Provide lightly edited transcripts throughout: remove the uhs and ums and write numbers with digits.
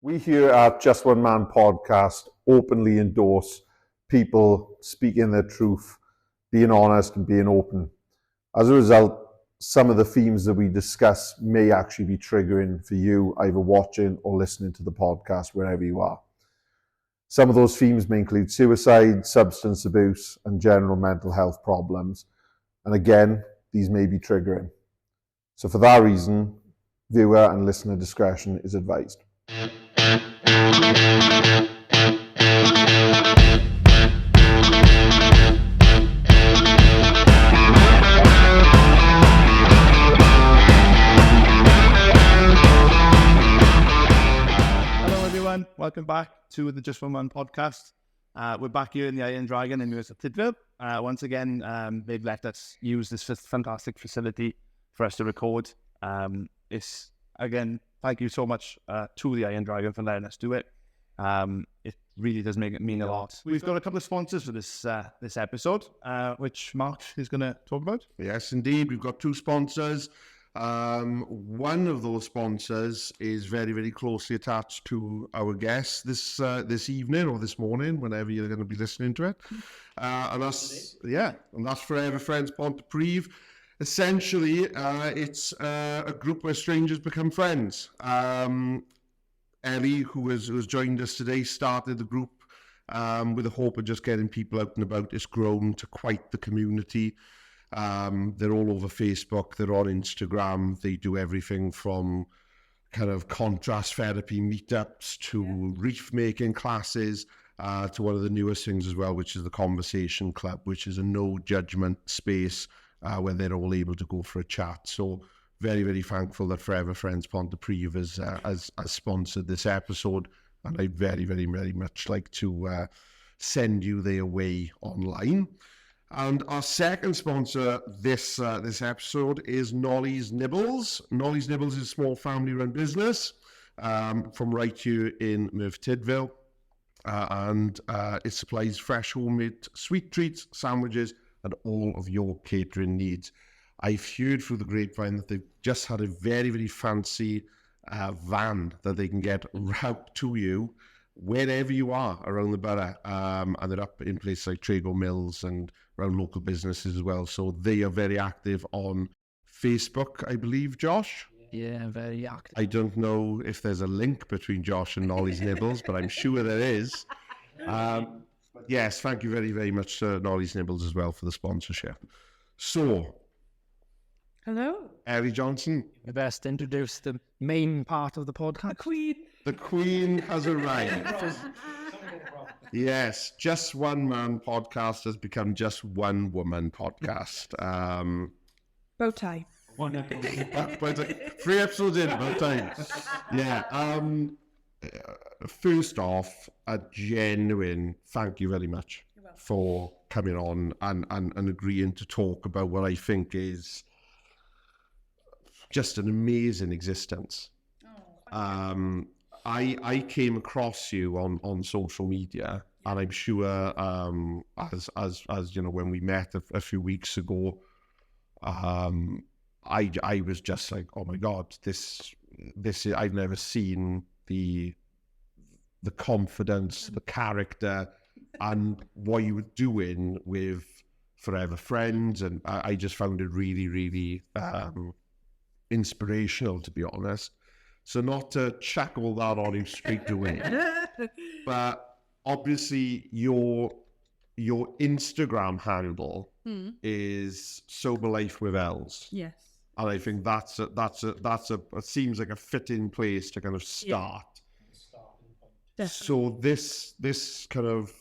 We here at Just One Man Podcast openly endorse people speaking their truth, being honest and being open. As a result, some of the themes that we discuss may actually be triggering for you, either watching or listening to the podcast, wherever you are. Some of those themes may include suicide, substance abuse, and general mental health problems. And again, these may be triggering. So for that reason, viewer and listener discretion is advised. Hello everyone, welcome back to the Just One Man podcast. We're back here in the Iron Dragon in Pontypridd. Once again, they've let us use this fantastic facility for us to record. It's again, thank you so much to the Iron Dragon for letting us do it. It really does mean a lot. We've got a couple of sponsors for this episode, which Mark is going to talk about. Yes, indeed. We've got two sponsors. One of those sponsors is very, very closely attached to our guest this evening or this morning, whenever you're going to be listening to it. And that's Forever Friends Pontypridd. Essentially, it's a group where strangers become friends. Ellie, who has joined us today, started the group with the hope of just getting people out and about. It's grown to quite the community. They're all over Facebook, they're on Instagram, they do everything from kind of contrast therapy meetups to reef making classes, to one of the newest things as well, which is the Conversation Club, which is a no judgment space where they're all able to go for a chat. So very, very thankful that Forever Friends Pontypridd has sponsored this episode, and I'd very, very, very much like to send you their way online. And our second sponsor this episode is Nollie's Nibbles. Nollie's Nibbles is a small family-run business from right here in Pontypridd, and it supplies fresh homemade sweet treats, sandwiches, and all of your catering needs. I've heard through the grapevine that they've just had a very, very fancy van that they can get out to you wherever you are around the borough, and they're up in places like Trago Mills and around local businesses as well. So they are very active on Facebook, I believe, Josh? Yeah, very active. I don't know if there's a link between Josh and Nollie's Nibbles, but I'm sure there is. Yes, thank you very, very much to Nollie's Nibbles as well for the sponsorship. So, hello. Ellie Johnson. The best introduce the main part of the podcast. The Queen has arrived. Yes, Just One Man podcast has become Just One Woman podcast. Bow tie. But 3 episodes in, about time. Yeah. First off, a genuine thank you very much for coming on and agreeing to talk about what I think is just an amazing existence. I came across you on social media, and I'm sure as you know, when we met a few weeks ago, I was just like, oh my God, this is, I've never seen the confidence, the character, and what you were doing with Forever Friends, and I just found it really, really inspirational, to be honest. So not to chuck all that on him straight away, but obviously your Instagram handle is Sober Life with Els. Yes. And I think that's it seems like a fitting place to kind of start. Yeah. So this kind of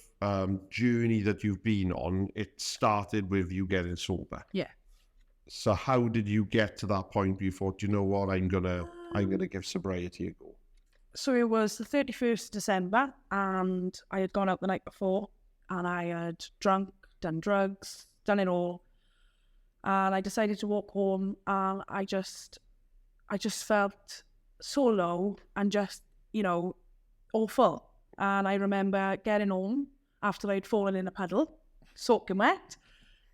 journey that you've been on, it started with you getting sober. Yeah. So how did you get to that point where you thought, you know what, I'm gonna give sobriety a go? So it was the 31st of December, and I had gone out the night before, and I had drunk, done drugs, done it all. And I decided to walk home, and I just felt so low and just, awful. And I remember getting home after I'd fallen in a puddle, soaking wet.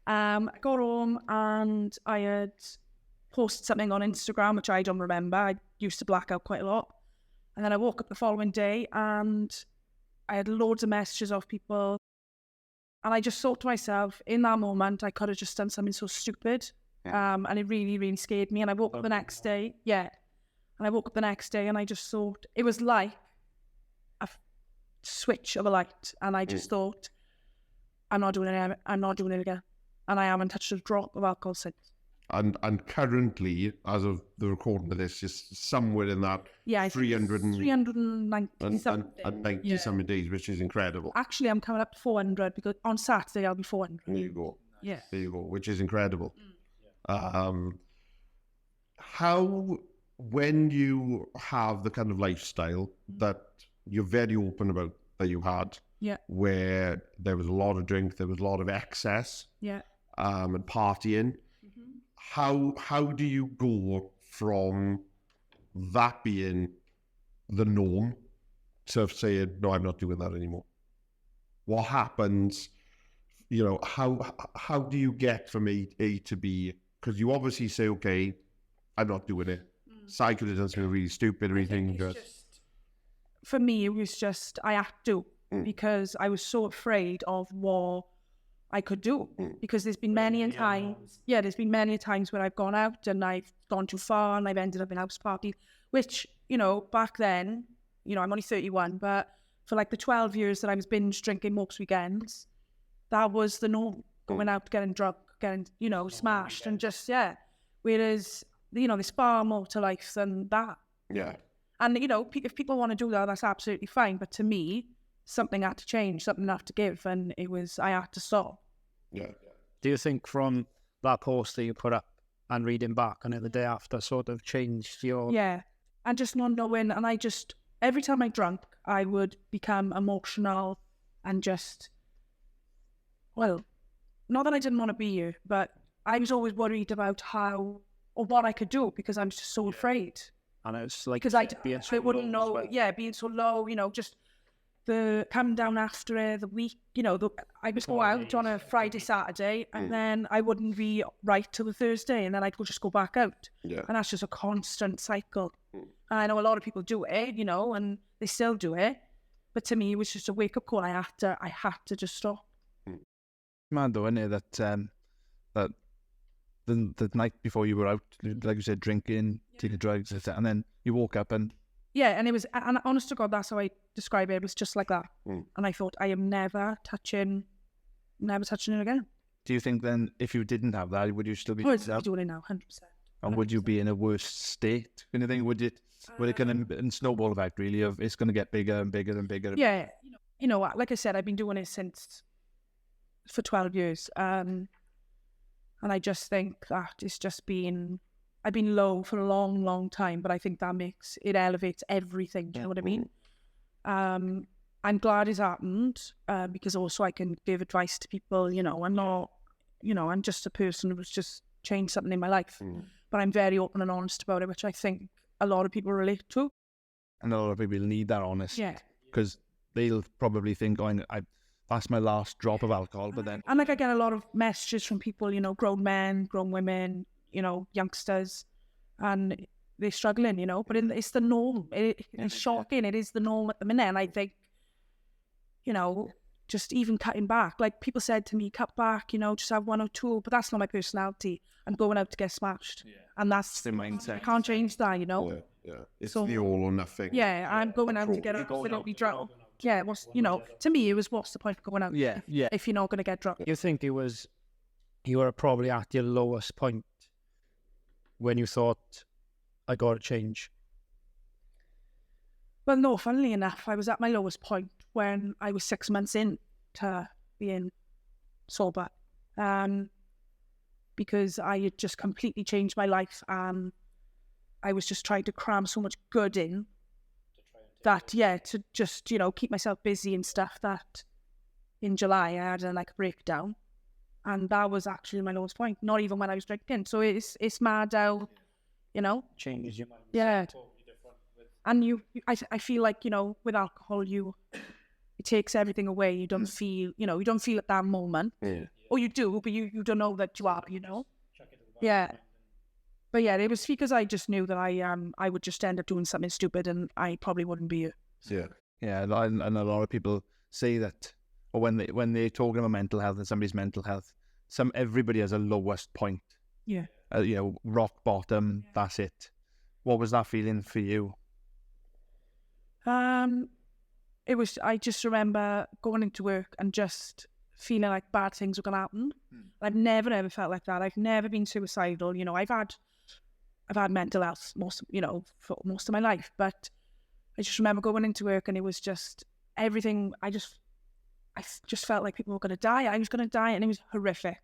I got home and I had posted something on Instagram, which I don't remember. I used to black out quite a lot. And then I woke up the following day and I had loads of messages of people. And I just thought to myself, in that moment, I could have just done something so stupid. And it really, really scared me. And I woke up the next day. Yeah. And I woke up the next day and I just thought, it was like a switch of a light. And I just thought, I'm not doing it. I'm not doing it again. And I haven't touched a drop of alcohol since. And currently, as of the recording of this, just somewhere in that 390 something days, which is incredible. Actually, I'm coming up to 400 because on Saturday I'll be 400. There you go. Yeah. There you go, which is incredible. How, when you have the kind of lifestyle that you're very open about that you had, where there was a lot of drink, there was a lot of excess, and partying, how do you go from that being the norm to saying, no, I'm not doing that anymore? What happens? You know, how do you get from A to B? Because you obviously say, okay, I'm not doing it. So I could have done something really stupid or anything. For me, it was just, I had to, because I was so afraid of what I could do. Because there's been many times, there's been many times where I've gone out and I've gone too far and I've ended up in a house party, which, you know, back then, you know, I'm only 31, but for like the 12 years that I was binge drinking most weekends, that was the norm. Going out, getting drunk, getting, you know, smashed and just, Whereas, you know, there's far more to life than that. Yeah. And, you know, if people want to do that, that's absolutely fine. But to me, something had to change, something had to give. And I had to stop. Yeah. Do you think from that post that you put up and reading back and the day after sort of changed your... Yeah. And just not knowing. And every time I drank, I would become emotional and just, well, not that I didn't want to be here, but I was always worried about how or what I could do because I'm just so afraid. And it's like because I wouldn't know, well. Being so low, you know, just the coming down after it, the week, you know, I would go out on a Friday, Saturday, and then I wouldn't be right till the Thursday, and then I'd just go back out. Yeah. And that's just a constant cycle. And I know a lot of people do it, you know, and they still do it. But to me, it was just a wake-up call. I had to just stop. Mad though, isn't it, that the night before you were out, like you said, drinking, taking drugs, and then you woke up and... Yeah, and it was, and honest to God, that's how I describe it. It was just like that. And I thought, I am never touching it again. Do you think then, if you didn't have that, would you still be... Oh, I'd be doing it now, 100%. And would you be in a worse state? Kind of thing? Would it kind of snowball effect, really, of it's going to get bigger and bigger and bigger? Yeah, you know, like I said, I've been doing it for 12 years. And I just think that it's just been... I've been low for a long, long time, but I think that it elevates everything. Do you know what I mean? I'm glad it's happened because also I can give advice to people. You know, I'm just a person who's just changed something in my life, but I'm very open and honest about it, which I think a lot of people relate to. And a lot of people need that honest. Yeah. Because they'll probably think, that's my last drop of alcohol, but then... And like I get a lot of messages from people, you know, grown men, grown women, you know, youngsters, and they're struggling, you know, but it's the norm. It's shocking. It is the norm at the minute. And I think, you know, just even cutting back, like people said to me, cut back, you know, just have one or two, but that's not my personality. I'm going out to get smashed. Yeah. And that's the mindset. I can't change that, you know. Yeah. It's the all or nothing. Yeah, I'm going out to get absolutely drunk. Yeah, to me, it was, what's the point of going out? Yeah. If you're not going to get drunk. You think you were probably at your lowest point when you thought, I got to change? Well, no, funnily enough, I was at my lowest point when I was 6 months into being sober. Because I had just completely changed my life and I was just trying to cram so much good in to just, you know, keep myself busy and stuff, that in July I had a breakdown. And that was actually my lowest point, not even when I was drinking. So it's mad how, you know. Changes your mind. Yeah. Totally different. And I feel like, you know, with alcohol, it takes everything away. You don't feel, you know, you don't feel at that moment. Yeah. Or you do, but you don't know that you are, you know. Yeah. But yeah, it was because I just knew that I would just end up doing something stupid and I probably wouldn't be here. Yeah. Yeah, and a lot of people say that, or when they're talking about mental health and somebody's mental health, everybody has a lowest point. Yeah. Rock bottom. That's it. What was that feeling for you? It was. I just remember going into work and just feeling like bad things were gonna happen. I've never ever felt like that. I've never been suicidal. I've had mental health for most of my life, but I just remember going into work and it was just everything. I just felt like people were going to die. I was going to die, and it was horrific.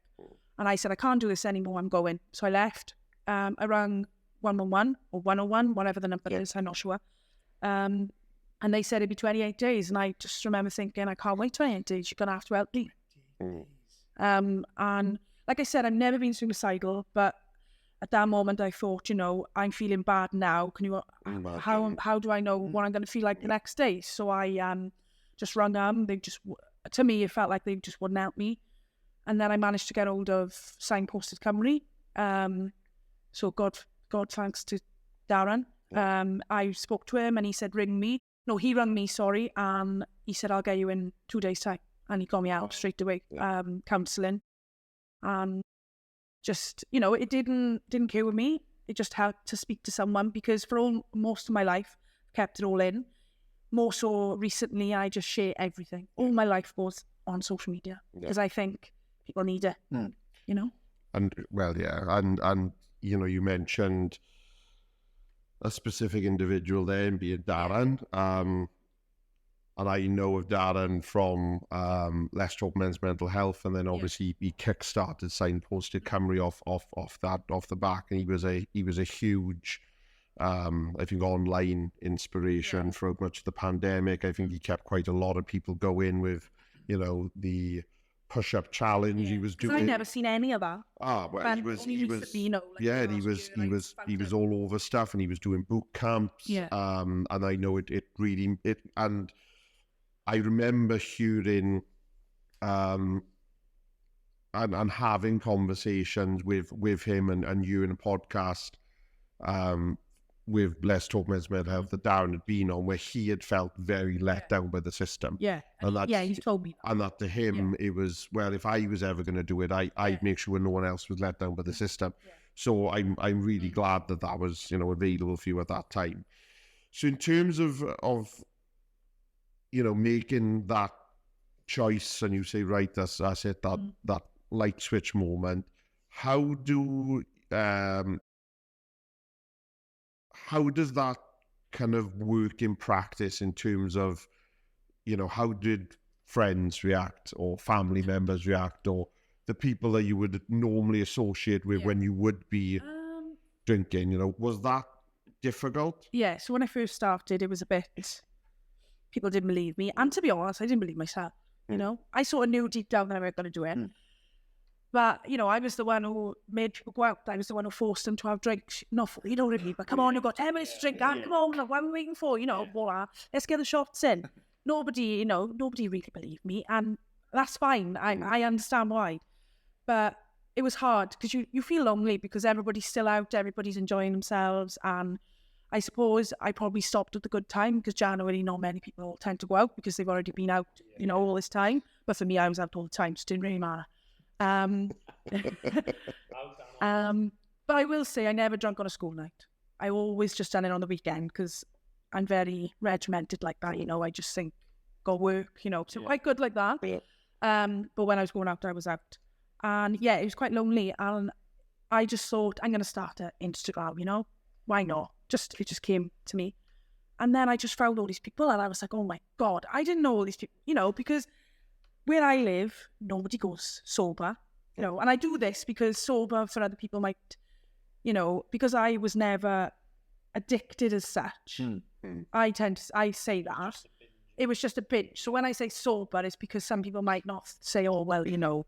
And I said, I can't do this anymore. I'm going. So I left. I rang 111 or 101, whatever the number is. I'm not sure. And they said it'd be 28 days. And I just remember thinking, I can't wait 28 days. You're going to have to help me. And like I said, I've never been suicidal, but at that moment I thought, I'm feeling bad now. How do I know what I'm going to feel like the next day? So I just rang them. To me, it felt like they just wouldn't help me. And then I managed to get hold of Signposted Cymru. So God thanks to Darren. I spoke to him and he said, ring me. No, he rang me, sorry. And he said, I'll get you in 2 days' time. And he got me out straight away, counselling. And just, it didn't cure me. It just helped to speak to someone, because for most of my life, I've kept it all in. More so recently, I just share everything. All my life goes on social media because I think people need it, And, well, yeah, and you mentioned a specific individual there, being Darren. And I know of Darren from Let's Talk Men's Mental Health, and then obviously he kick-started Signposted Cymru off the back, and he was a huge, I think, online inspiration throughout much of the pandemic. I think he kept quite a lot of people going with, the push-up challenge he was doing. I've never seen any of that. Well, he was all over stuff, and he was doing boot camps. Yeah. And I know it really, and I remember hearing and having conversations with him and you in a podcast with Let's Talk Men's Mental Health that Darren had been on, where he had felt very let down by the system. Yeah. He's told me that. And that to him, it was, well, if I was ever going to do it, I'd make sure no one else was let down by the system. Yeah. So I'm really glad that was, available for you at that time. So in terms of making that choice, and you say, right, that's it, that light switch moment, how does that kind of work in practice in terms of, how did friends react, or family members react, or the people that you would normally associate with when you would be drinking, was that difficult? Yeah, so when I first started, it was a bit, people didn't believe me. And to be honest, I didn't believe myself, I sort of knew deep down that I wasn't going to do it. But, I was the one who made people go out. I was the one who forced them to have drinks. Not for, really, but come on, you've got 10 minutes to drink. Come on, what are we waiting for? Let's get the shots in. Nobody really believed me. And that's fine. I understand why. But it was hard because you feel lonely because everybody's still out, everybody's enjoying themselves. And I suppose I probably stopped at the good time, because January, not many people tend to go out because they've already been out, all this time. But for me, I was out all the time, so it didn't really matter. But I will say I never drank on a school night. I always just done it on the weekend because I'm very regimented like that. I just think go work, so quite good like that. But when I was going out, I was out. And yeah, it was quite lonely. And I just thought, I'm going to start an Instagram, why not? It just came to me. And then I just found all these people and I was like, oh my God, I didn't know all these people, because where I live, nobody goes sober, and I do this because sober for other people might, because I was never addicted as such. I say that. It was just a binge. So when I say sober, it's because some people might not say, oh, well, whatever.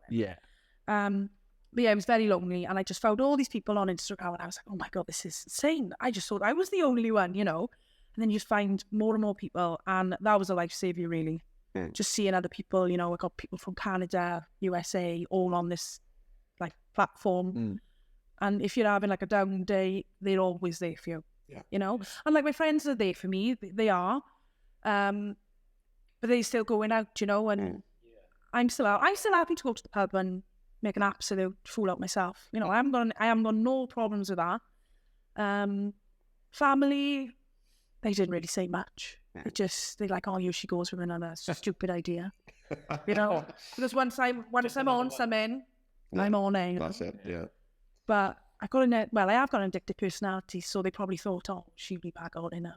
Yeah. But yeah, it was very lonely, and I just found all these people on Instagram, and I was like, oh my God, this is insane. I just thought I was the only one, and then you just find more and more people, and that was a lifesaver, really. Just seeing other people, I got people from Canada, USA, all on this platform. And if you're having like a down day, they're always there for you. Yeah. You know? And like my friends are there for me. They are. But they're still going out, you know, and I'm still happy to go to the pub and make an absolute fool out myself. You know, I haven't got no problems with that. Family, they didn't really say much. They're like, oh, here she goes with another stupid idea. You know? Because once I'm on something, I'm on it. That's it, yeah. But I have got an addictive personality, so they probably thought, oh, she'll be back on it now.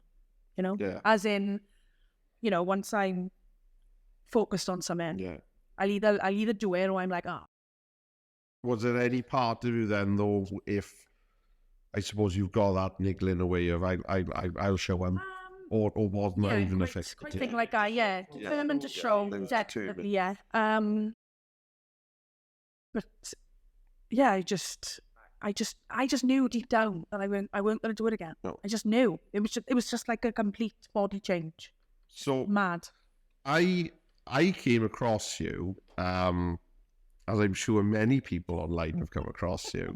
You know? Yeah. As in, you know, once I'm focused on something, Yeah. I'll either do it or I'm like, ah. Was there any part of you then, though, if I suppose you've got that niggling away of I'll show him, or wasn't that even a fix? Quite think like that, yeah. Determined to show, definitely, yeah. But yeah, I just knew deep down that I weren't going to do it again. No. I just knew it was just like a complete body change. So Mad. I came across you, as I'm sure many people online have come across you,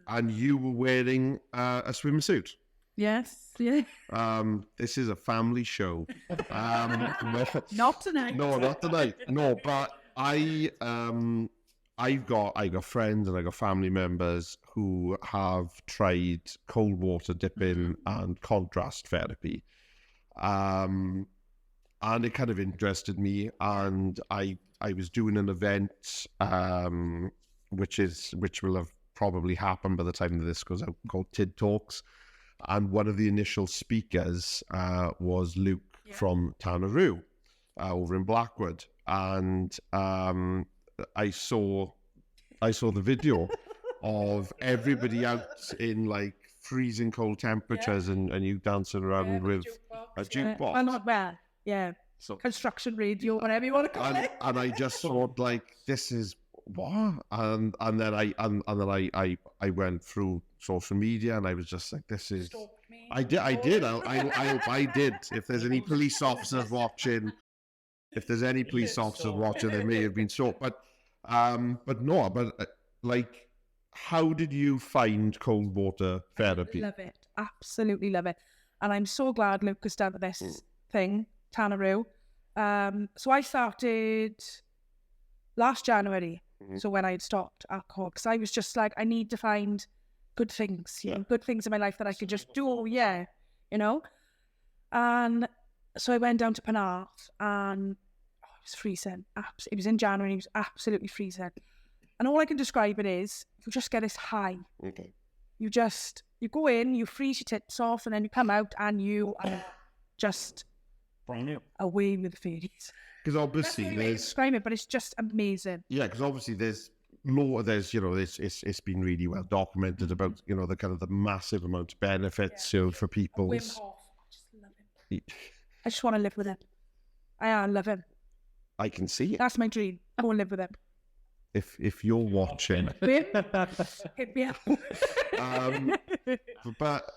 and you were wearing a swimsuit. Yes, yeah. This is a family show. Not tonight. No, not tonight. No, but I got friends and I got family members who have tried cold water dipping and contrast therapy. And it kind of interested me, and I was doing an event which will have probably happened by the time that this goes out, called TID Talks. And one of the initial speakers was Luke from Tanaroo over in Blackwood. And I saw the video of everybody out in like freezing cold temperatures and you dancing around with a jukebox. Well, not bad. Yeah. So, construction radio, whatever you want to call it. And I just thought, like, this is what? And then I went through social media and I was just like, this is. I did. I hope I did. If there's any police officers watching, they may have been stalked. But like, how did you find cold water therapy? Love it. Absolutely love it. And I'm so glad Luke has done this thing, Tanaroo. So I started last January. So when I had stopped alcohol, because I was just like, I need to find good things, you know, good things in my life that I could just do, you know. And so I went down to Penarth, and it was freezing. It was in January, it was absolutely freezing. And all I can describe it is, you just get this high. Okay. You go in, you freeze your tits off, and then you come out and you are just away with the fairies. Because obviously describe it, but it's just amazing. Yeah, because obviously there's you know, it's been really well documented about, you know, the kind of the massive amount of benefits, you know, for people. Wim Hof, I just love him. I just want to live with him. I love him. I can see it. That's my dream. I want to live with him. If you're watching, hit me up. But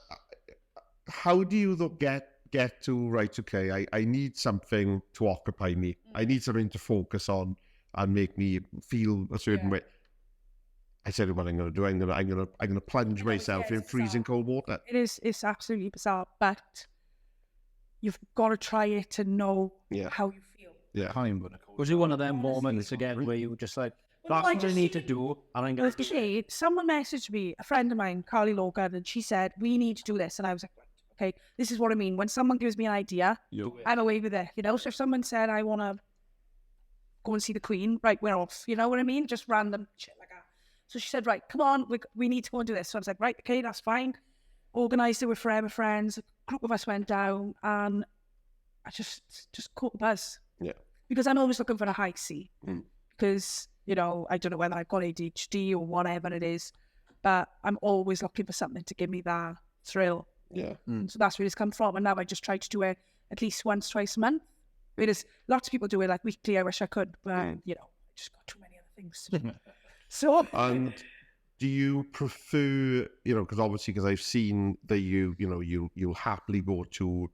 how do you get to, right, okay, I need something to occupy me. I need something to focus on and make me feel a certain way. I said, what I'm going to do, I'm going to plunge myself in freezing cold water. It's absolutely bizarre, but you've got to try it to know how you feel. Yeah. Was it one of them moments again where you were just like, that's what I need to do, and I'm going to do it? Someone messaged me, a friend of mine, Carly Logan, and she said, we need to do this. And I was like, okay, this is what I mean. When someone gives me an idea, I'm away with it. You know, so if someone said, I want to go and see the Queen, right, we're off. You know what I mean? Just random shit like that. So she said, right, come on, we need to go and do this. So I was like, right, okay, that's fine. Organised it with Forever Friends. A group of us went down, and I just caught the buzz. Yeah. Because I'm always looking for a high C. Because, you know, I don't know whether I've got ADHD or whatever it is, but I'm always looking for something to give me that thrill. Yeah. So that's where it's come from. And now I just try to do it at least once, twice a month. Whereas lots of people do it like weekly. I wish I could, but you know, I just got too many other things to do. So. And do you prefer, you know, because I've seen that you'll happily go to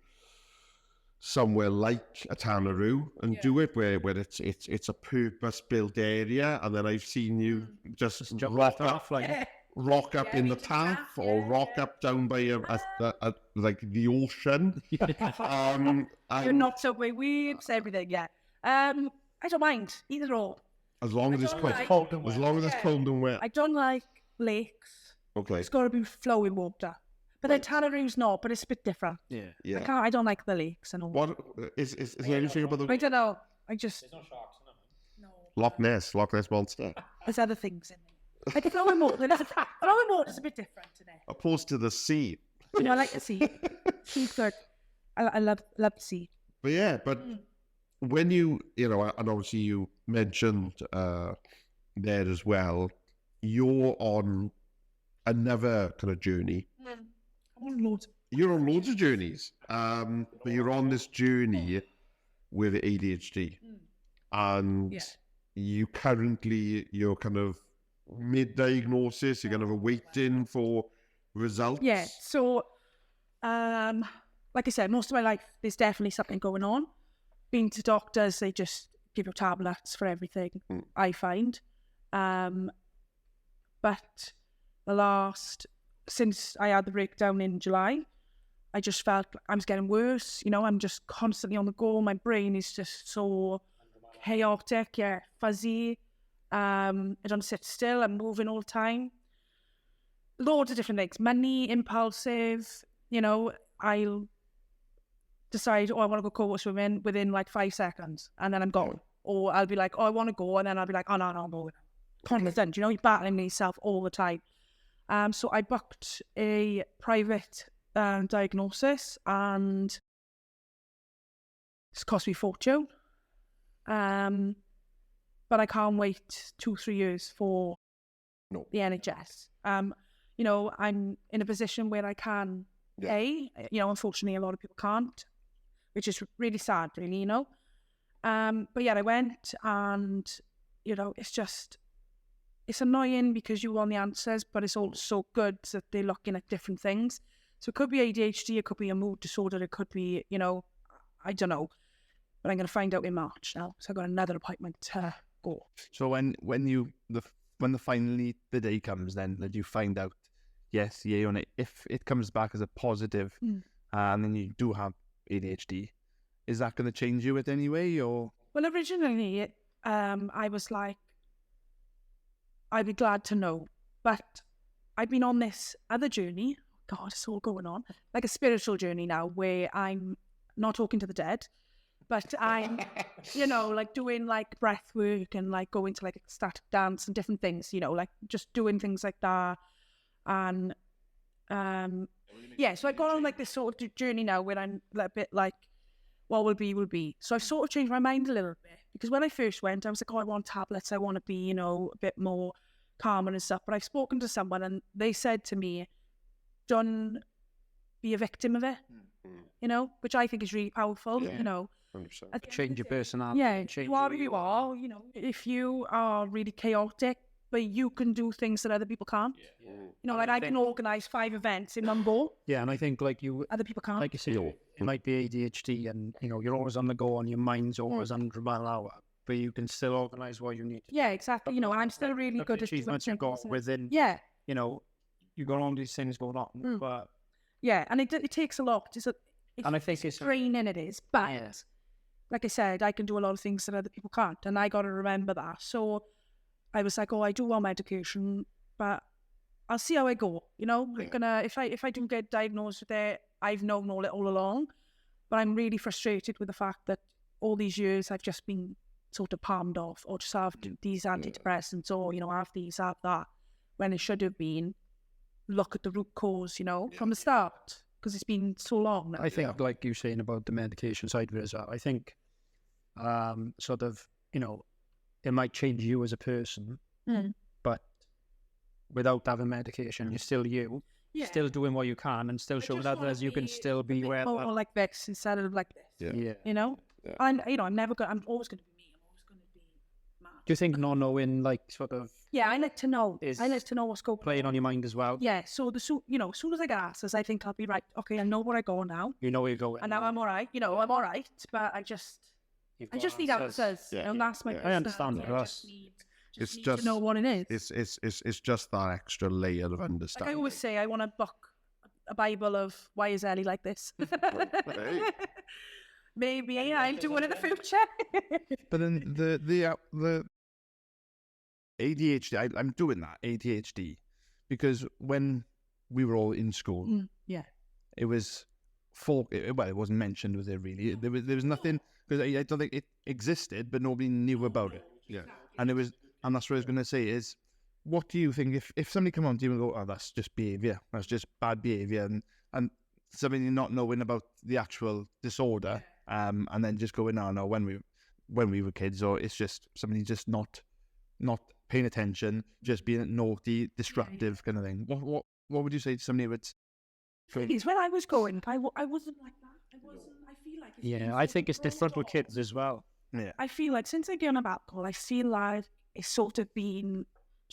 somewhere like a Tanaroo and do it where it's a purpose-built area, and then I've seen you just rock up, rock up in the TAF or rock up down by a like the ocean. You're not subway waves, everything, yeah. I don't mind, either or. As long as it's quite cold and wet. As long as it's cold and wet. I don't like lakes. Okay. It's got to be flowing water. But then Tanaroo's not, but it's a bit different. Yeah. I don't like the lakes and all. What is there anything about the... I don't know. There's no sharks in them. No. Loch Ness Monster. There's other things in there. Like flowing water. Flowing water's a bit different today. Opposed to the sea. You know, I like the sea. Sea's good. I love the sea. But yeah, when you know, and obviously you mentioned there as well, you're on another kind of journey. I'm on loads. You're on loads of journeys, but you're on this journey with ADHD, and you're kind of mid-diagnosis. You're kind of waiting for results. Yeah. So, like I said, most of my life there's definitely something going on. Being to doctors, they just give you tablets for everything. I find, but since I had the breakdown in July, I just felt I was getting worse. You know, I'm just constantly on the go. My brain is just so chaotic, fuzzy. I don't sit still. I'm moving all the time. Loads of different things. Money, impulsive. You know, I'll decide, I want to go cold swimming within like 5 seconds, and then I'm gone. Or I'll be like, I want to go, and then I'll be like, no, I'm going. Constant, you know, you're battling yourself all the time. So I booked a private diagnosis, and it's cost me a fortune. But I can't wait 2-3 years for the NHS. You know, I'm in a position where I can pay. You know, unfortunately, a lot of people can't, which is really sad, really, you know. But yeah, I went, and, you know, it's annoying because you want the answers, but it's also good that they're looking at different things. So it could be ADHD, it could be a mood disorder, it could be, you know, I don't know. But I'm going to find out in March now. So I've got another appointment to go. So when finally the day comes, then that you find out, yes, yay on it. If it comes back as a positive, and then you do have ADHD, is that going to change you in any way, or? Well, originally, I was like, I'd be glad to know. But I've been on this other journey. God, it's all going on. Like a spiritual journey now, where I'm not talking to the dead, but I'm, you know, like doing like breath work and like going to like ecstatic dance and different things, you know, like just doing things like that. And so I got on like this sort of journey now where I'm a bit like, what will be, will be. So I've sort of changed my mind a little bit, because when I first went, I was like, I want tablets. I want to be, you know, a bit more calmer and stuff. But I've spoken to someone, and they said to me, don't be a victim of it, you know, which I think is really powerful, you know. 100%. Change your personality. Yeah, you are who you are, you know. If you are really chaotic, but you can do things that other people can't. You know, like I can organise 5 events in one go. Yeah, and I think like other people can't. Like you said, it might be ADHD, and you know you're always on the go, and your mind's always 100 mile an hour, but you can still organise what you need to. Yeah, exactly. You know, I'm still really good at achievements you've got within. Yeah. You know, you've got all these things going on, but yeah, and it takes a lot. And I think it's draining. It is, but like I said, I can do a lot of things that other people can't, and I got to remember that. So I was like, I do want medication, but I'll see how I go. You know, I'm gonna if I do get diagnosed with it, I've known all along, but I'm really frustrated with the fact that all these years I've just been sort of palmed off, or just have these antidepressants, or, you know, have these, have that, when it should have been look at the root cause, you know, from the start, because it's been so long now. I think, like you saying about the medication side of it as well, I think sort of, you know, it might change you as a person, but without having medication, you're still you, still doing what you can, and still showing others you can still be where. More like this instead of like this. Yeah. You know, I'm always going to be me. I'm always going to be mad. Do you think not knowing, like, sort of Yeah, I like to know. Is I like to know what's going on. playing on your mind as well? Yeah, so as soon as I get answers, I think I'll be right. Okay, I know where I go now, You know where you're going. and now I'm all right. I'm all right, but I just need answers. Yeah. And that's my. Yeah. I understand it, I Russ. just need It's to just know what it is. it's just that extra layer of Like I understanding. always say, I want a book, a Bible of why is Ellie like this. Maybe I'll do one in the future. But then the ADHD, I'm doing that ADHD because when we were all in school, Yeah. it was it wasn't mentioned, was it really? There was nothing, because I don't think it existed, but nobody knew about it. Yeah. And that's what I was going to say is, what do you think if somebody come on to you and go, oh, that's just behaviour, that's just bad behaviour, and somebody not knowing about the actual disorder, and then just going, no, when we were kids, or it's just somebody just not paying attention, just being naughty, destructive kind of thing. What would you say to somebody that's It's when I was going, I wasn't like that. I feel like it's been I sort think of it's different with brought kids on. as well. yeah. I feel like since I gave up alcohol, I feel like it's sort of been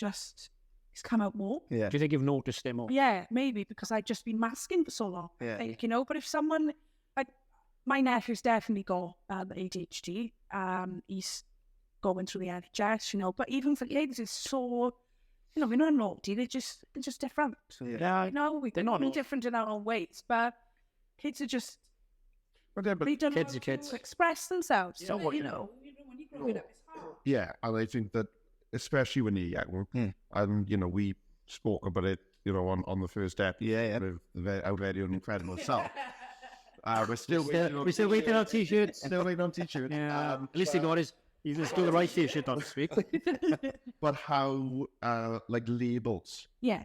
it's come out more. Yeah. Do you think you've noticed it more? Yeah, maybe because I've just been masking for so long. Yeah. I think, but if someone, like, my nephew's definitely got ADHD. He's going through the NHS, but even for kids, it's so, we're not naughty. They're just different. Yeah, They're not all different in our own ways, but kids are just, But yeah, but they don't kids know are kids. how to express themselves. Yeah, So, what when you you're growing up, it's hard. Yeah, and I think that especially when you're young, and we spoke about it, on the first episode. Yeah. With our very own incredible self. We're still We're still waiting on t-shirts. Still waiting on t-shirts. Yeah, at least he got his. He's got the right t-shirt on this week. But how like labels Yeah.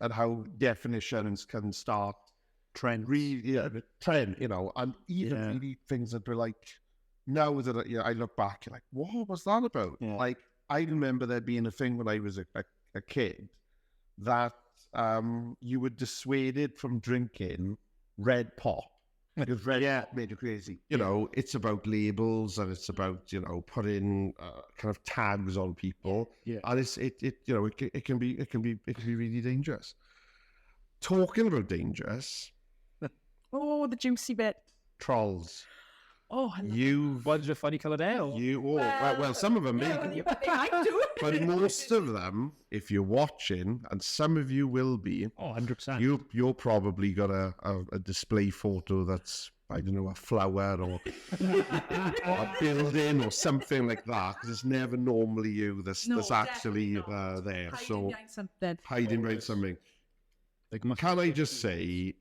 and how definitions can start Trend. trend, and even Yeah. really things that were like, now that I look back, you're like, what was that about? Yeah. Like, I remember there being a thing when I was a kid that you were dissuaded from drinking red pop. Because red pop made you crazy. It's about labels, and it's about putting kind of tags on people. Yeah. And it can be really dangerous. Talking about dangerous, Oh, the juicy bit. trolls. Oh, I love You've One's a funny coloured ale. well, some of them maybe, I do. but most of them, if you're watching, and some of you will be, Oh, 100%. you're probably got a display photo that's, I don't know, a flower or a building or something like that, because it's never normally you that's actually there. So hiding behind something. Can I just say,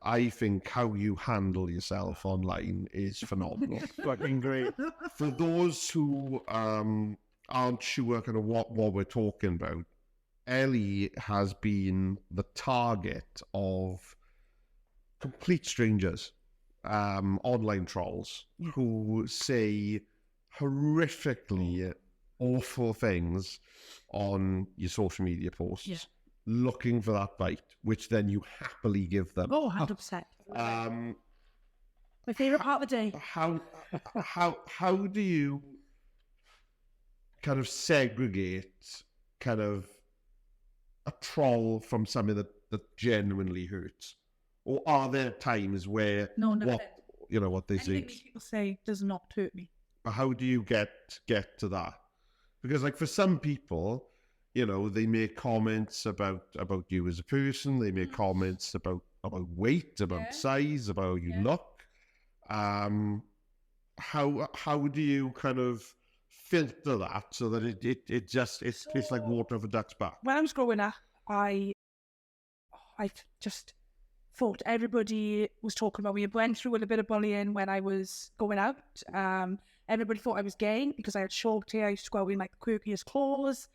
I think how you handle yourself online is phenomenal. Fucking great. For those who aren't sure kind of what we're talking about, Ellie has been the target of complete strangers, online trolls, who say horrifically awful things on your social media posts, looking for that bite, which then you happily give them. Oh, 100%. My favourite part of the day. How do you kind of segregate kind of a troll from something that genuinely hurts? Or are there times where No, never. what they say? Anything people say does not hurt me. How do you get to that? Because like for some people, they make comments about you as a person. They make comments about weight, about size, about how you look. How do you kind of filter that so that it's like water off a duck's back? When I was growing up, I just thought everybody was talking about me. I went through a little bit of bullying when I was going out. Everybody thought I was gay because I had short hair. I used to go out in like the quirkiest clothes.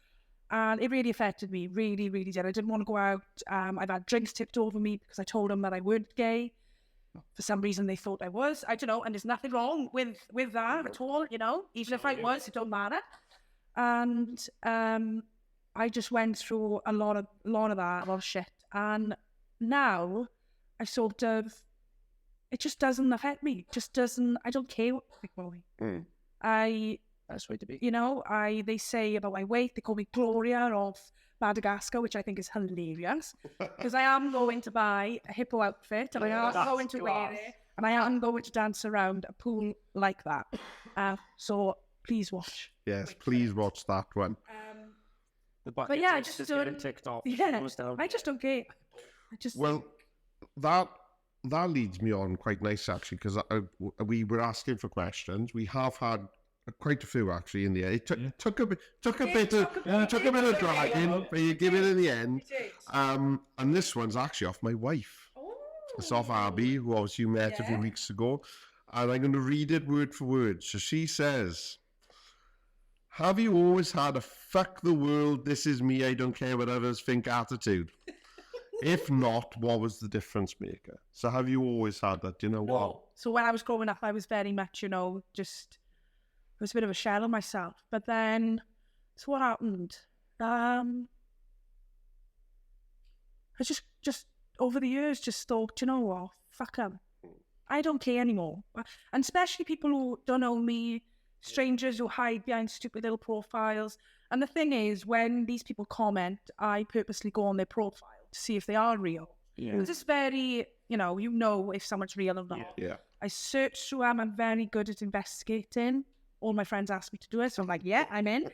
And it really affected me, really, really did. I didn't want to go out. I've had drinks tipped over me because I told them that I weren't gay. For some reason, they thought I was. I don't know. And there's nothing wrong with that at all, Even if I was, it don't matter. And I just went through a lot of that, a lot of shit. And now I it just doesn't affect me. It just doesn't, I don't care what people think about me. That's way to be. You know, they say about my weight, they call me Gloria of Madagascar, which I think is hilarious. Because I am going to buy a hippo outfit, and I am going to wear it, and I am going to dance around a pool like that. So please watch. Yes, please watch that one. But yeah, I just don't. TikTok. Yeah, I just don't care. Well, that leads me on quite nice actually, because we were asking for questions. We have had quite a few actually in the end. It took a bit of dragging, but you give it in the end. And this one's actually off my wife. It's off Abby, who obviously you met a few weeks ago, and I'm going to read it word for word. So she says, "Have you always had a fuck the world, this is me, I don't care what others think attitude? If not, what was the difference maker?" So have you always had that? Do you know what? So when I was growing up, I was very much, just, I was a bit of a shell of myself. But then, so what happened? I just over the years just thought, you know what, fuck them. I don't care anymore. And especially people who don't know me, strangers who hide behind stupid little profiles. And the thing is, when these people comment, I purposely go on their profile to see if they are real. Yeah. It's just very, you know if someone's real or not. Yeah. I search through them. I'm very good at investigating. All my friends ask me to do it, so I'm like, yeah, I'm in.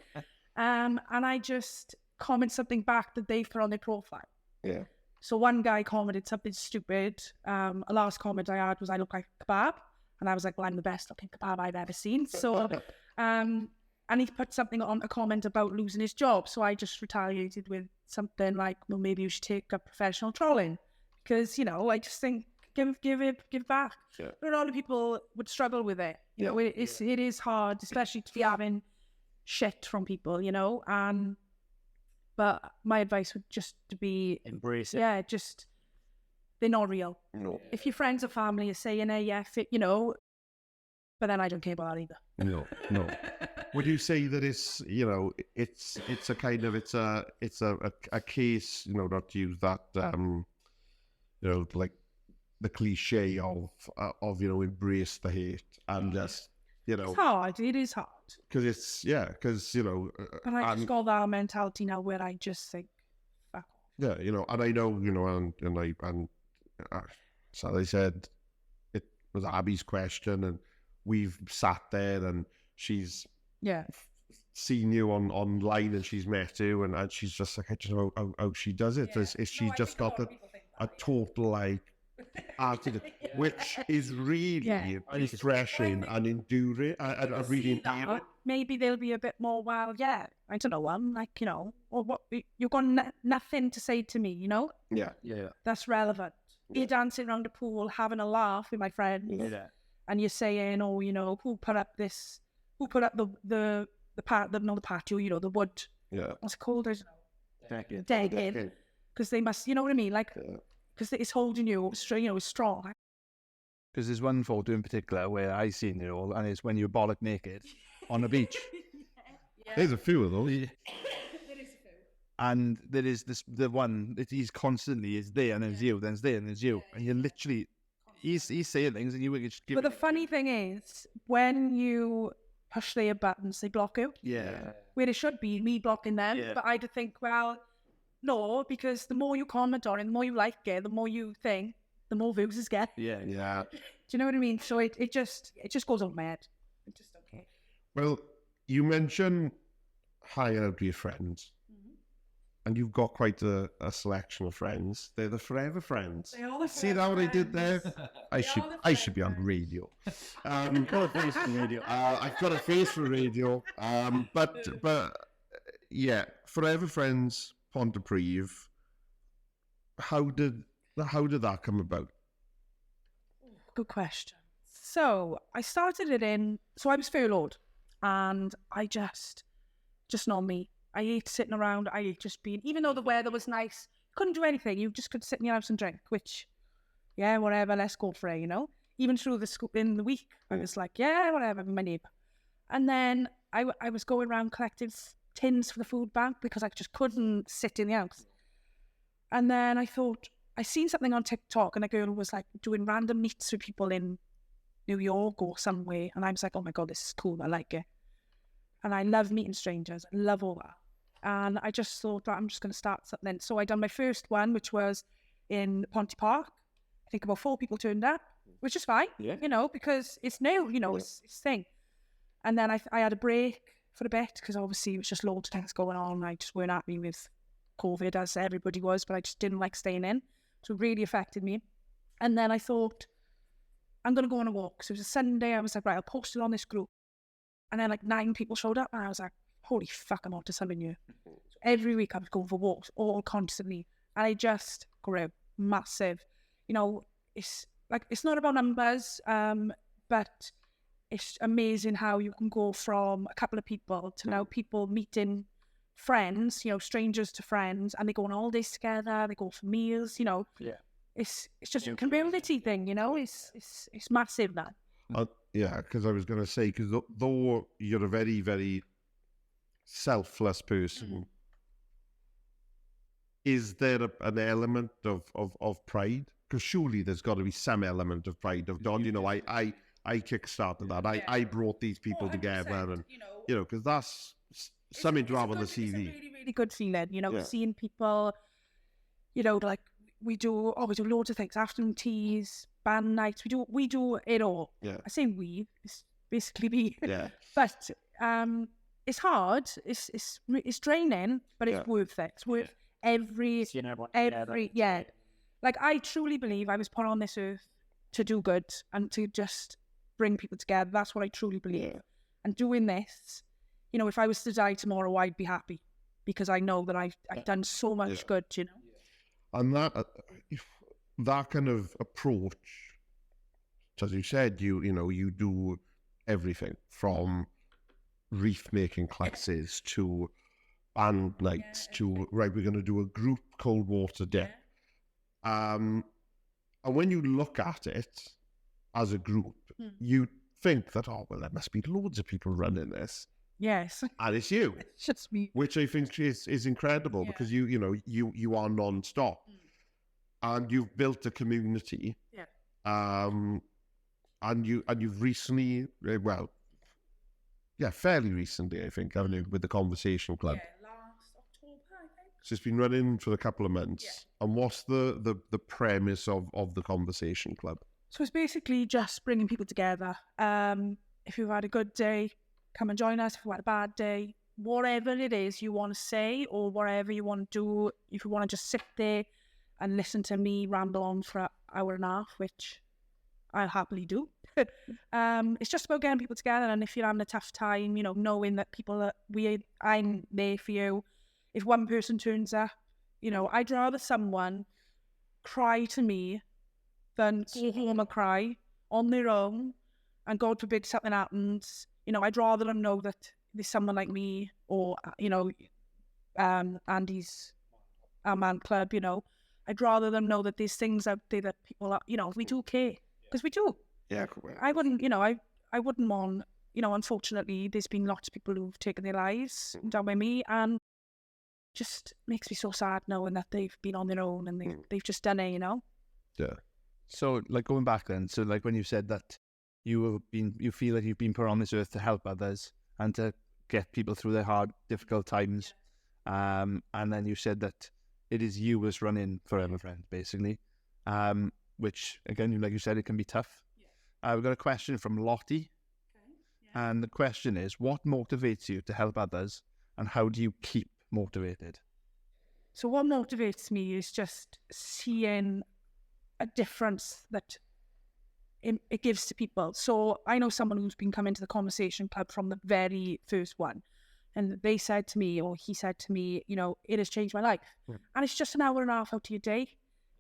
And I just comment something back that they've put on their profile. Yeah. So one guy commented something stupid. A last comment I had was, "I look like a kebab." And I was like, well, I'm the best looking kebab I've ever seen. So, and he put something on a comment about losing his job. So I just retaliated with something like, well, maybe you should take up professional trolling. Because, I just think, give back. Yeah. But a lot of people would struggle with it. It is hard, especially to be having shit from people, but my advice would just to be embrace it. Yeah, just they're not real. No. If your friends or family are saying, "Hey, yeah, but then I don't care about that either. No. Would you say that it's it's a kind of it's a case, not to use that like the cliche of embrace the hate and just It's hard. It is hard. Because But I just got that mentality now where I just think, fuck off. Yeah, and I know, so they said it was Abby's question, and we've sat there, and she's seen you online, and she's met you, and she's just like, I don't know how she does it. Yeah. Is she just got a total attitude, which is really refreshing and enduring, and really endearing. Maybe they'll be a bit more, well, yeah, I don't know, I'm like, or what, you've got nothing to say to me, Yeah. That's relevant. You're dancing around the pool, having a laugh with my friends, and you're saying, who put up the patio, the wood, what's it called? Decking. Because they must, you know what I mean? Like, because it's holding you, strong. Because there's one photo in particular where I seen it all, and it's when you're bollock naked on the beach. There's a few of those. There is a few. And there is the one that he's constantly is there, and there's you, then it's there, and there's you, and you're literally he's saying things, and you just give. But the funny thing is, when you push their buttons, they block you. Yeah. Where it should be me blocking them, Yeah. but I'd think, well, no, because the more you comment on it, the more you like it, the more you think, the more views it gets. Yeah. Yeah. Do you know what I mean? So it just goes on my head. I just don't care. Well, you mentioned hanging out with your friends, and you've got quite a selection of friends. They're the Forever Friends. They are the See that what I did there? I should be on radio. I've got a face for radio. But yeah, Forever Friends Pontypridd. How did that come about? Good question. So I started it so I was furloughed, and I just not me. I hate sitting around. I hate just being, even though the weather was nice, couldn't do anything. You just could sit in your house and drink, which, yeah, whatever, let's go for it, Even through in the week, I was like, yeah, whatever, my neighbour. And then I was going around collecting tins for the food bank because I just couldn't sit in the house. And then I thought, I seen something on TikTok, and a girl was like doing random meets with people in New York or somewhere, and I was like, oh my god, this is cool, I like it. And I love meeting strangers. I love all that. And I just thought that I'm just going to start something. So I done my first one, which was in Pontypridd. I think about 4 people turned up, which is fine, you know, because it's new, you know, it's thing. And then I had a break for a bit because obviously it was just loads of things going on. I just weren't happy with COVID as everybody was, but I just didn't like staying in. So it really affected me. And then I thought, I'm going to go on a walk. So it was a Sunday. I was like, right, I'll post it on this group. And then like 9 people showed up and I was like, holy fuck, I'm onto something new. So every week I was going for walks, all constantly. And I just grew massive. You know, it's not about numbers, but it's amazing how you can go from a couple of people to now people meeting friends, you know, strangers to friends, and they go on holidays together, they go for meals, you know. Yeah. It's just a community thing, you know. It's massive now. Yeah, because I was going to say, because though you're a very, very selfless person, is there an element of pride? Because surely there's got to be some element of pride of, Don, you know, I kickstarted that. I brought these people together, and you know, because that's something to have on the CV. It's a really, really good feeling, you know, seeing people, you know, like we do loads of things, afternoon teas, band nights, we do it all. Yeah. I say we, it's basically me. Yeah. But it's hard, it's draining, but it's worth it. It's worth every like I truly believe I was put on this earth to do good and to just bring people together. That's what I truly believe. And doing this, you know, if I was to die tomorrow, I'd be happy because I know that I've done so much good, you know. And that kind of approach, as you said, you know, you do everything from reef making classes to band nights to, right, we're going to do a group cold water dip. And when you look at it as a group, you think that, oh, well, there must be loads of people running this. Yes. And it's you. It's just me. Which I think is incredible because you know, you are non-stop. And you've built a community. Yeah. And you've recently, fairly recently, I think, haven't you, with the Conversation Club? Yeah, last October, I think. So it's been running for a couple of months. Yeah. And what's the premise of the Conversation Club? So it's basically just bringing people together. If you've had a good day, come and join us. If you've had a bad day, whatever it is you want to say or whatever you want to do, if you want to just sit there and listen to me ramble on for an hour and a half, which I'll happily do. It's just about getting people together, and if you're having a tough time, you know, knowing that I'm there for you. If one person turns up, you know, I'd rather someone cry to me than go home and cry on their own, and God forbid something happens. You know, I'd rather them know that there's someone like me, or, you know, Andy's our man club, you know. I'd rather them know that there's things out there that people are, you know, we do care, because we do. Yeah, cool. I wouldn't, you know, I wouldn't want, you know, unfortunately, there's been lots of people who've taken their lives down by me, and just makes me so sad knowing that they've been on their own and they've just done it, you know. Yeah. So, like, going back then, so like when you said that you feel that you've been put on this earth to help others and to get people through their hard, difficult times, and then you said that it is you that's running Forever Friends, basically, which, again, like you said, it can be tough. Yeah. We've got a question from Lottie, and the question is, what motivates you to help others, and how do you keep motivated? So what motivates me is just seeing a difference that it gives to people. So I know someone who's been coming to the Conversation Club from the very first one, and they said to me, or he said to me, you know, it has changed my life. And it's just an hour and a half out of your day.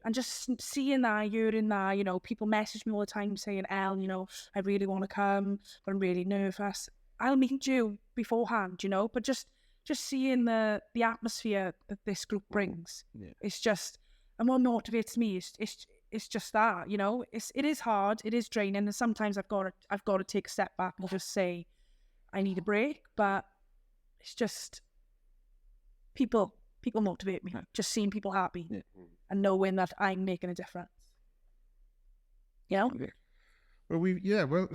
And just seeing that, hearing that, you know, people message me all the time saying, Elle, you know, I really want to come, but I'm really nervous. I'll meet you beforehand, you know, but just seeing the atmosphere that this group brings, it's just, and what motivates me is just that, you know, it is hard, it is draining, and sometimes I've got to take a step back and just say, I need a break, but it's just people motivate me, just seeing people happy and knowing that I'm making a difference. You know? Well,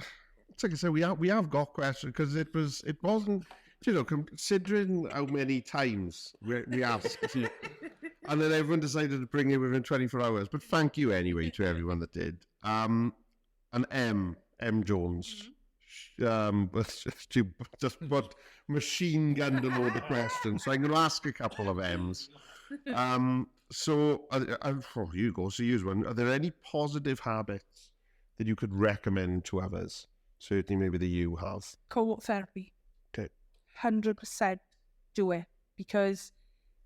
it's like I said, we have got questions, because it wasn't you know, considering how many times we asked, and then everyone decided to bring it within 24 hours. But thank you anyway to everyone that did. And M Jones, just put machine gunned a load of questions. So I'm going to ask a couple of M's. So you go. So use one. Are there any positive habits that you could recommend to others? Certainly, maybe that you have. Co-op therapy. Okay. 100% do it, because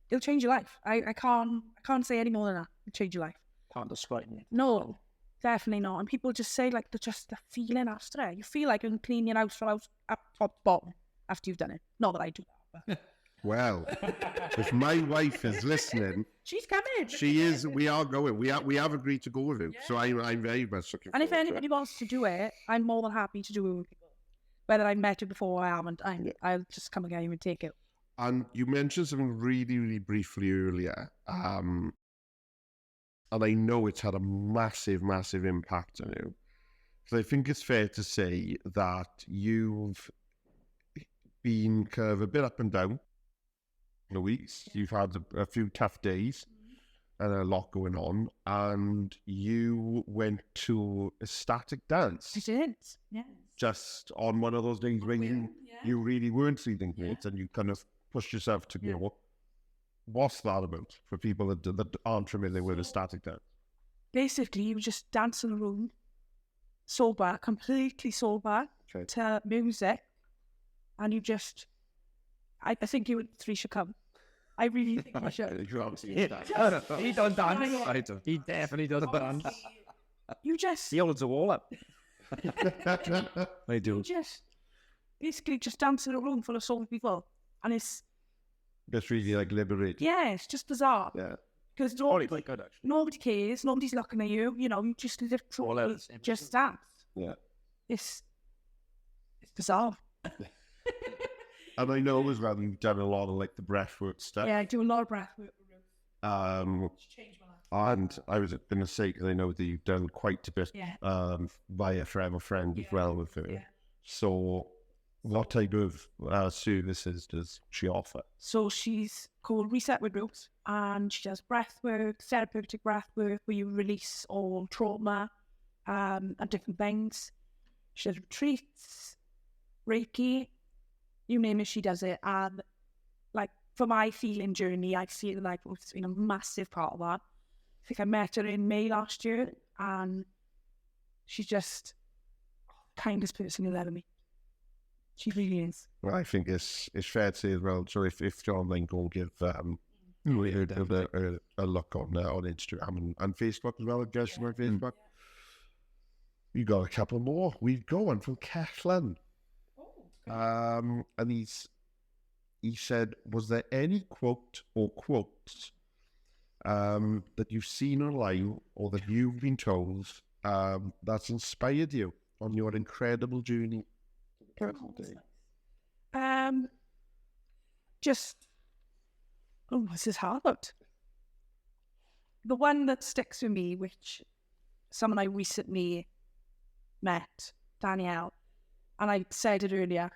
it'll change your life. I can't say any more than that. It'll change your life. Can't describe it. No, definitely not. And people just say, like, the feeling after it. You feel like you can clean your house from up top to bottom after you've done it. Not that I do that, but... Well, if my wife is listening, she's coming. She is. We are going. We have agreed to go with you. Yeah. So I'm very much looking. And if anybody wants to do it, I'm more than happy to do it with people. Whether I've met you before or I haven't, I'll just come again and take it. And you mentioned something really, really briefly earlier, and I know it's had a massive, massive impact on you. Because I think it's fair to say that you've been kind of a bit up and down. The weeks you've had a few tough days and a lot going on, and you went to a static dance. I did, yeah. Just on one of those days when you really weren't feeling great, and you kind of pushed yourself to go. What's that about for people that aren't familiar with a static dance? Basically, you just dance in a room, sober, completely sober, to music, and you just. I think you and three should come. I really think you should. He does dance. He definitely does dance. You just... He holds a wall up. I do. You just... Basically just dance in a room full of sober people. And it's... That's really like liberating. Yeah, it's just bizarre. Yeah. Because nobody cares. Nobody's looking at you. You know, you just literally just dance. Yeah. It's bizarre. And I know as well you've done a lot of like the breathwork stuff. Yeah, I do a lot of breathwork. It's changed my life. And I was going to say, because I know that you've done quite a bit via Forever Friends as well with her. Yeah. So what type of services does she offer? So she's called Reset with Roots, and she does breathwork, therapeutic breathwork, where you release all trauma and different things. She does retreats, Reiki, you name it, she does it. And like for my healing journey, I feel like it's been a massive part of that. I think I met her in May last year, and she's just the kindest person you'll ever meet. She really is. Well, I think it's fair to say as well. So if John then go give a look on Instagram and Facebook as well, I guess on Facebook. You got a couple more. We've got one from Keflin. And he said, was there any quote or quotes that you've seen online or that you've been told that's inspired you on your incredible journey? This is hard. The one that sticks with me, which someone I recently met, Danielle, and I said it earlier,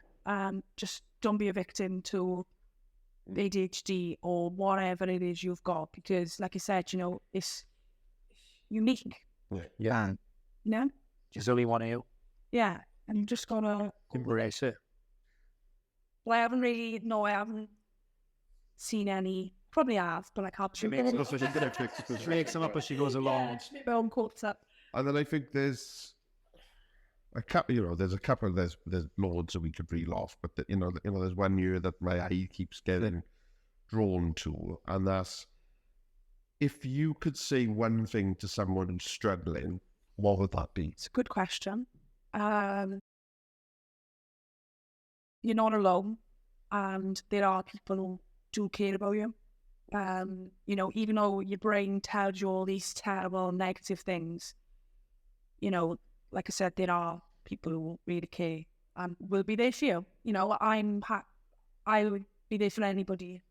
just don't be a victim to ADHD or whatever it is you've got, because like I said, you know, it's unique. Yeah. You know? There's only one of you. Yeah. And you just gotta embrace it. Well, I haven't seen any. Probably have, but I can't. She makes them up as she goes along. My own quotes up. And then I think there's a couple, there's loads that we could reel off, but there's one year that my eye keeps getting drawn to, and that's, if you could say one thing to someone who's struggling, what would that be? It's a good question. You're not alone, and there are people who do care about you. Even though your brain tells you all these terrible, negative things, like I said, there are people who really care and will be there for you. I would be there for anybody.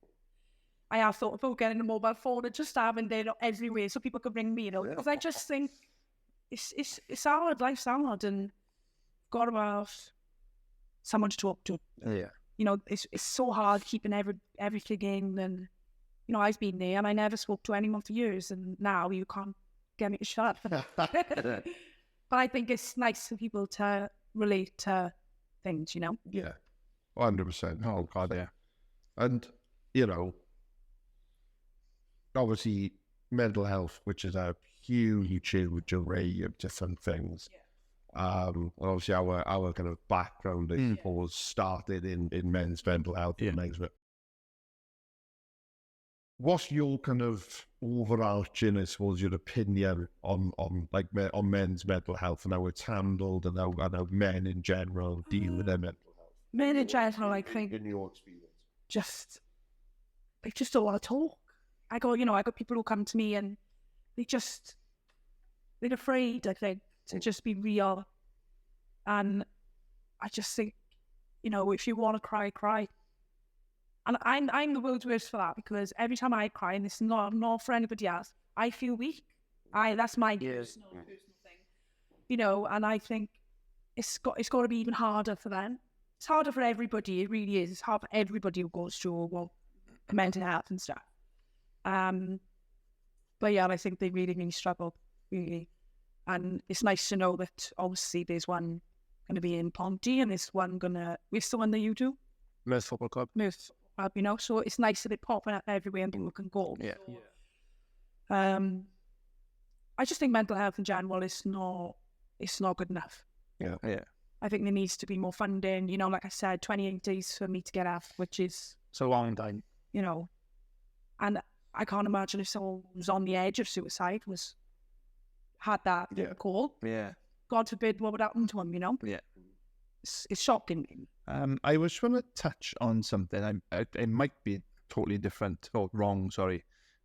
I have thought about getting a mobile phone and just having it everywhere so people could ring me, because I just think it's hard, life's hard, and got to have someone to talk to. Yeah. you know, it's so hard keeping everything in. And, you know, I've been there and I never spoke to anyone for years, and now you can't get me to shut up. But I think it's nice for people to relate to things, you know? Yeah, 100%. Oh, God, yeah. And, you know, obviously mental health, which is a huge array of different things. Obviously our kind of background, I suppose, started in men's mental health and men's. What's your kind of overarching, I suppose, your opinion on men's mental health and how it's handled, and how men in general deal with their mental health? Men in general, I think, in your experience, they just don't want to talk. I got people who come to me and they're afraid, I think, to just be real. And I just think, you know, if you want to cry, cry. And I'm the world's worst for that, because every time I cry, and this is not for anybody else, I feel weak. That's my personal thing, you know. And I think it's got to be even harder for them. It's harder for everybody. It really is. It's hard for everybody who goes through mental health and stuff. But yeah, I think they really struggle, really. And it's nice to know that obviously there's one going to be in Ponty, and there's one where's the one that you do? Merth Football Club. Merth, you know, so it's nice that it popping up everywhere and people can go. Yeah. So, I just think mental health in general it's not good enough. Yeah. I think there needs to be more funding. You know, like I said, 28 days for me to get out, which is It's a long time. You know, and I can't imagine if someone was on the edge of suicide had that call. Yeah. God forbid what would happen to him, you know? Yeah. It's shocking. I was trying to touch on something. It might be totally different or wrong, sorry.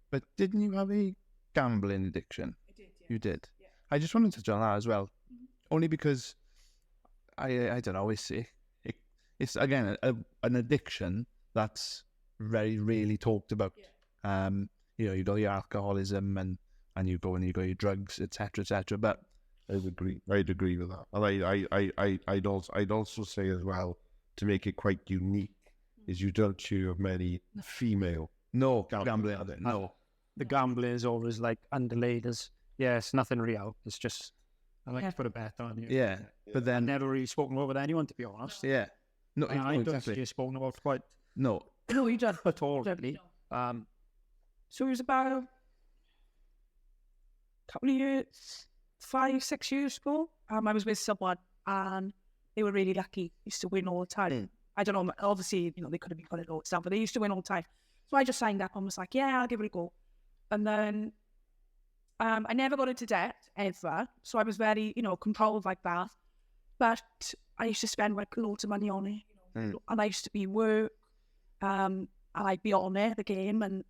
But didn't you have a gambling addiction? I did, yeah. You did? Yeah. I just wanted to touch on that as well. Only because, I don't know, it's again, an addiction that's very rarely talked about. Yeah. You know, you got your alcoholism and you got your drugs, etc. But I'd agree with that. And I'd also say as well, to make it quite unique, is you don't hear of many female gambling addicts. No. The gambling is always like underlaid as, it's nothing real. It's just, I like to put a bet on you. Yeah. But then, never really spoken about with anyone, to be honest. Yeah. No, I don't exactly. see you spoken about quite No. No, you don't. at all, really. So it was about a couple of years, 5-6 years ago. I was with someone and they were really lucky. Used to win all the time. I don't know, obviously, you know, they could have been putting all the stuff, but they used to win all the time. So I just signed up and was like, yeah, I'll give it a go. And then I never got into debt ever. So I was very, you know, controlled like that. But I used to spend like loads of money on it. You know, and I used to be in work. And I'd be on it, the game. And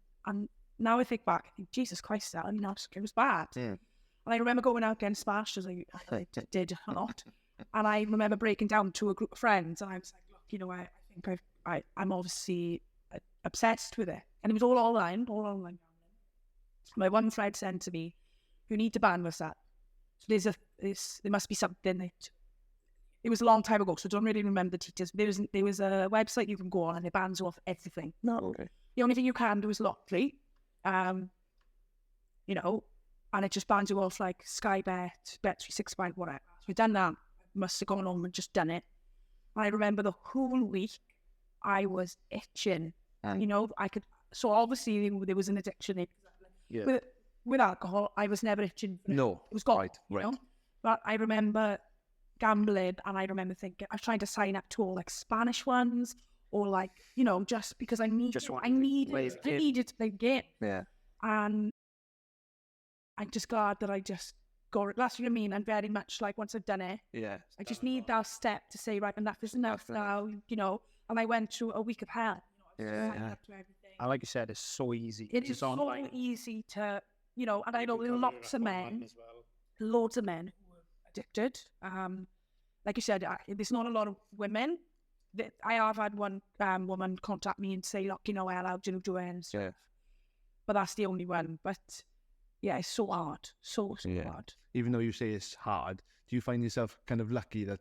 now I think back, I think, Jesus Christ, that, you know, it was bad. And I remember going out getting smashed, as I did a lot. And I remember breaking down to a group of friends, and I was like, look, you know, I think I'm obviously obsessed with it. And it was all online gambling. My one friend said to me, you need to ban with that. So there must be something that, it was a long time ago, so I don't really remember the details. There was a website you can go on and it bans you off everything. No, okay. The only thing you can do is lottery, you know, and it just bans you off like Sky Bet, Bet365, whatever. So I done that. Must have gone home and just done it. And I remember the whole week I was itching. You know, so obviously there was an addiction. With alcohol, I was never itching. No. It was gone, right. You know? But I remember gambling and I remember thinking, I was trying to sign up to all like Spanish ones or like, you know, just because I needed to play the game. Yeah. And I'm just glad that I just got it. That's what I mean. And very much like once I've done it, I just need that step to say, right, enough is enough now, you know. And I went through a week of hell. You know, I signed up to everything. And like you said, it's so easy. It is so easy to, you know, and I know lots of men, loads of men who are addicted. Like you said, there's not a lot of women. I have had one woman contact me and say, look, you know, how do you do it and stuff. Yeah. But that's the only one. But yeah, it's so hard. So hard. Even though you say it's hard, do you find yourself kind of lucky that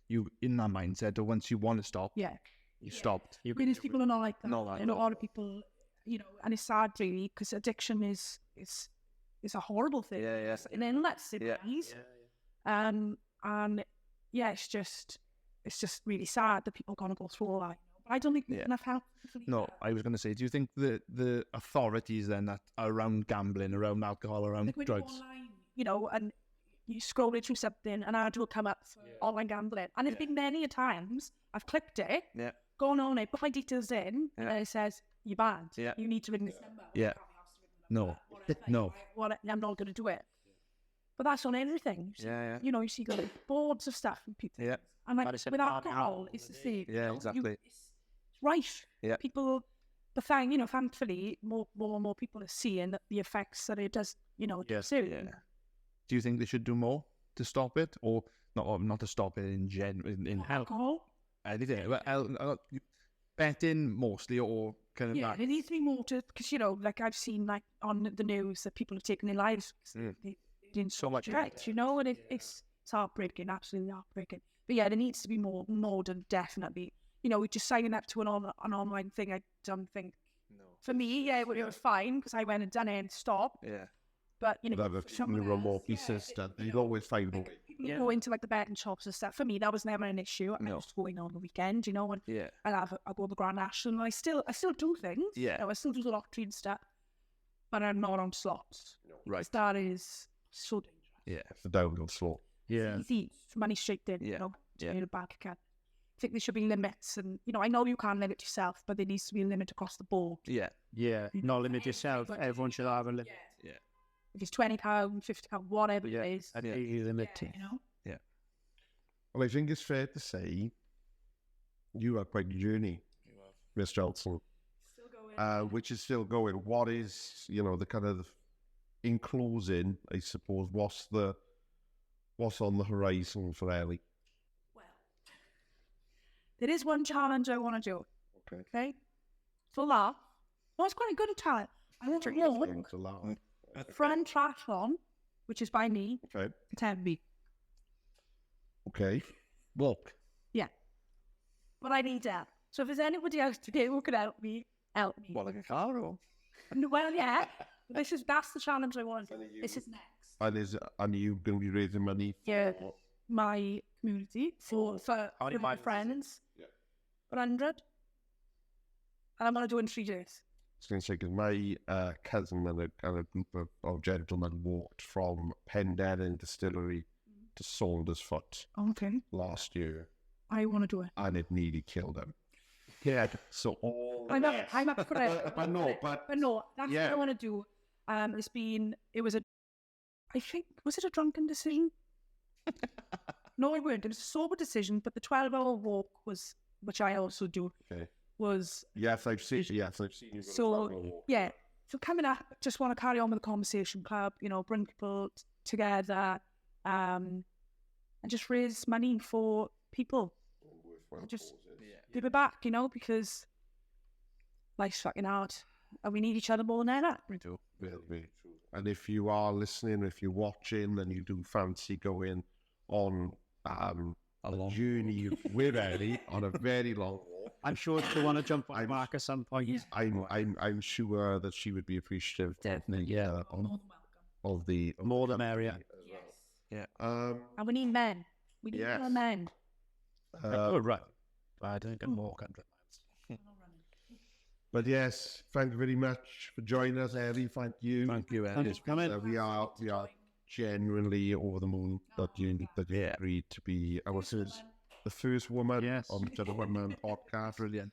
you in that mindset, or once you want to stop, You stopped. Because people are not like that. Not like and a that. lot of people, and it's sad really because addiction is a horrible thing. Yeah, yeah. It's an illness, it is. And it's just really sad that people are going to go through all that. But I don't think there's enough help. No, I was going to say, do you think the authorities then that are around gambling, around alcohol, around Like when you go drugs? online, and you scroll through something, an ad will come up for online gambling. And there's been many a times I've clicked it, gone on it, put my details in, and it says, you're banned. Yeah. You need to ring this number. Yeah. No. No. I'm not going to do it. But that's on everything. You see, Yeah, you see boards of stuff and people. Yeah. And But like it's a with part of alcohol, how it's the same. Yeah, exactly. It's rife. Yeah. People, thankfully, more and more people are seeing the effects that it does, Yes. soon. Yeah. Do you think they should do more to stop it, or not to stop it in health? Alcohol. Anything? Well, betting mostly, or kind of Yeah, that. there needs to be more to, because, like I've seen like on the news that people have taken their lives. They didn't So much. right, and it's heartbreaking, absolutely heartbreaking. But yeah, there needs to be more than definitely. Just signing up to an online thing, I don't think. No. For me, it was fine because I went and done it and stopped. Yeah. But Whatever, for someone there were more else, pieces that you'd always find a way. people who go into like the betting shops and stuff. For me, that was never an issue. I No. was going on the weekend, and Yeah. I go to the Grand National, and I still do things. Yeah. I still do the lottery and stuff, but I'm not on slots. Right. That is so dangerous. Yeah. It's a downhill slope. Yeah. Easy, money straight in. Yeah. To your bank account. I think there should be limits, and I know you can't limit yourself, but there needs to be a limit across the board. Yeah. Yeah, not limit yourself. Everyone should have a limit. Yeah. If it's £20, £50, whatever Yeah. it is, A limit. Well, I think it's fair to say you had quite a journey, Miss Johnson, Still going. which is still going. What is, the kind of, in closing, I suppose, what's on the horizon for Ellie? Well, there is one challenge I want to do. Okay? For laugh. Well, it's quite a good challenge. I want to walk Friend Triathlon, which is by me, Okay. 10 weeks. Okay. Walk. Yeah. But I need help. So if there's anybody else today who can help me. What, like a car or? Well, yeah. That's the challenge I want to do. This is next. And you going to be raising money? Yeah. My community for my friends. Yeah. 100. And I'm going to do it in 3 days. I was going to say, because my cousin and a group of gentlemen walked from Penderyn Distillery to Saundersfoot Okay. last year, I want to do it. and it nearly killed them. Yeah. So all I'm up for it. But no, but That's yeah. what I want to do. Was it a drunken decision? No, it weren't. It was a sober decision, but the 12-hour walk was, which I also do, okay. was, Yes, I've seen you. so, yeah. So coming up, just want to carry on with the conversation club, bring people together, and just raise money for people. Just give it back, because life's fucking hard. And we need each other more than ever. We do. Very, very true. And if you are listening, if you're watching, and you do fancy going on a journey with Ellie on a very long walk, I'm sure she'll want to jump on back at some point. I'm sure that she would be appreciative. Definitely, yeah. Of the More than area. Yeah. And we need men. We need more men. Right. I don't get more 100 miles. But yes, thank you very much for joining us, Ellie. Thank you. Thank you, Ellie. Thanks for coming. We are genuinely over the moon that you agreed to be the first woman on the Judgement podcast. Brilliant.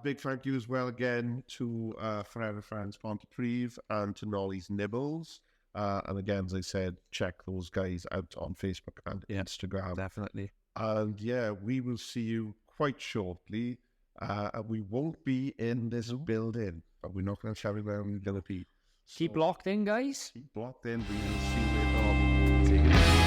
Big thank you as well again to Forever Friends Pontypridd and to Nollie's Nibbles. And again, as I said, check those guys out on Facebook and Instagram. Definitely. And yeah, we will see you quite shortly. And we won't be in this building, but we're not going to tell you where we're going to be. Keep locked in, guys. Keep locked in. We will see you later on.